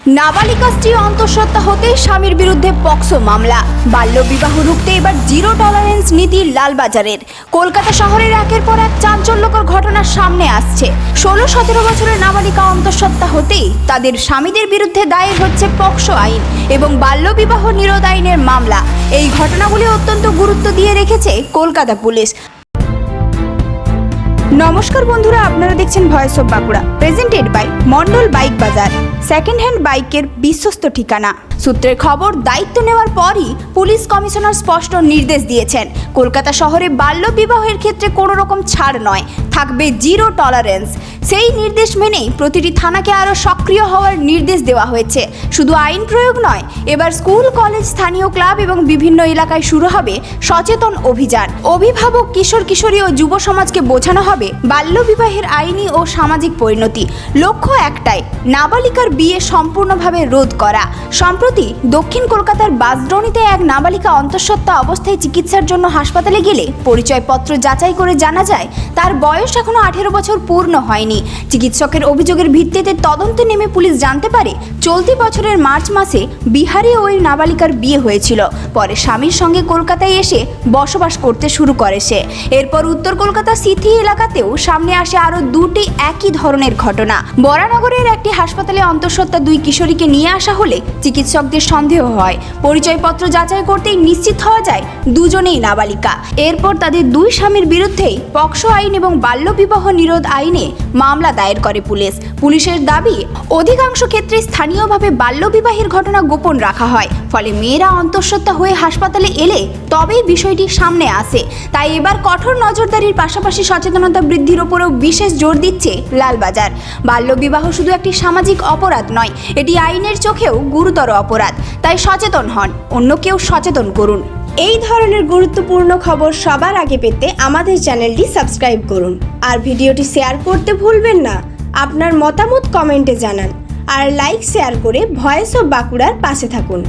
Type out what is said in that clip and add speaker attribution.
Speaker 1: नाबालिका स्त्री अंतঃसत्त्वा होते स्वामीर बिरुद्धे पक्सो मामला। बाल्य विवाह रुखते एबार जिरो टलारेंस नीति लालबाजारेर। कलकाता शहरेर एकेर पर एक चांचल्यकर घटना सामने आसছে। 16-17 বছরের नाबालिका अंतঃसत्त्वा হতেই তাদের স্বামীদের বিরুদ্ধে দায়ের হচ্ছে পক্সো আইন এবং বাল্য বিবাহ নিরোধ আইনের মামলা। এই ঘটনাগুলি অত্যন্ত গুরুত্ব দিয়ে রেখেছে কলকাতা পুলিশ। नमस्कार बंधुरा, आपनारा देखছেন voice of Bankura, presented by Mondal bike Bazar, second hand বাইকের বিশ্বস্ত ঠিকানা। সূত্রের খবর, দায়িত্ব নেওয়ার পরই পুলিশ কমিশনার স্পষ্ট নির্দেশ দিয়েছেন, কলকাতা শহরে বাল্য বিবাহের ক্ষেত্রে কোনো রকম ছাড় নয়, থাকবে জিরো টলারেন্স। সেই নির্দেশ মেনেই প্রতিটি থানাকে আরও সক্রিয় হওয়ার নির্দেশ দেওয়া হয়েছে। শুধু আইন প্রয়োগ নয়, এবার স্কুল, কলেজ, স্থানীয় ক্লাব এবং বিভিন্ন এলাকায় শুরু হবে সচেতন অভিযান। অভিভাবক, কিশোর কিশোরী ও যুব সমাজকে বোঝানো হবে বাল্য বিবাহের আইনি ও সামাজিক পরিণতি। লক্ষ্য একটাই, নাবালিকার বিয়ে সম্পূর্ণভাবে রোধ করা। সম্প্রতি দক্ষিণ কলকাতার বাসডনিতে এক নাবালিকা অন্তঃসত্ত্বা অবস্থায় চিকিৎসার জন্য হাসপাতালে গেলে পরিচয়পত্র যাচাই করে জানা যায় তার বয়স এখনো 18 বছর পূর্ণ হয়নি। চিকিৎসকের অভিযোগের ভিত্তিতে তদন্তে নেমে পুলিশ জানতে পারে চলতি বছরের মার্চ মাসে বিহারে ওই নাবালিকার বিয়ে হয়েছিল। পরে স্বামীর সঙ্গে কলকাতায় এসে বসবাস করতে শুরু করে সে। এরপর উত্তর কলকাতা সিটি এলাকাতেও সামনে আসে আরও দুটি একই ধরনের ঘটনা। বরানগরের একটি হাসপাতালে অন্তঃসত্ত্বা দুই কিশোরীকে নিয়ে আসা হলে চিকিৎসকদের সন্দেহ হয়। পরিচয়পত্র যাচাই করতেই নিশ্চিত হওয়া যায় দুজনেই নাবালিকা। এরপর তাদের দুই স্বামীর বিরুদ্ধেই পক্সো আইন এবং বাল্য বিবাহ নিরোধ আইনে মামলা দায়ের করে পুলিশ। পুলিশের দাবি, অধিকাংশ ক্ষেত্রে স্থানীয়ভাবে বাল্য বিবাহের ঘটনা গোপন রাখা হয়, ফলে মেয়েরা অন্তঃসত্ত্বা হয়ে হাসপাতালে এলে তবেই বিষয়টি সামনে আসে। তাই এবার কঠোর নজরদারির পাশাপাশি সচেতনতা বৃদ্ধির ওপরও বিশেষ জোর দিচ্ছে লালবাজার। বাল্য বিবাহ শুধু একটি সামাজিক অপরাধ নয়, এটি আইনের চোখেও গুরুতর অপরাধ। তাই সচেতন হন, অন্যকেও সচেতন করুন।
Speaker 2: এই ধরনের গুরুত্বপূর্ণ খবর সবার আগে পেতে আমাদের চ্যানেলটি সাবস্ক্রাইব করুন আর ভিডিওটি শেয়ার করতে ভুলবেন না। আপনার মতামত কমেন্টে জানান আর লাইক শেয়ার করে ভয়েস অফ বাঁকুড়ার পাশে থাকুন।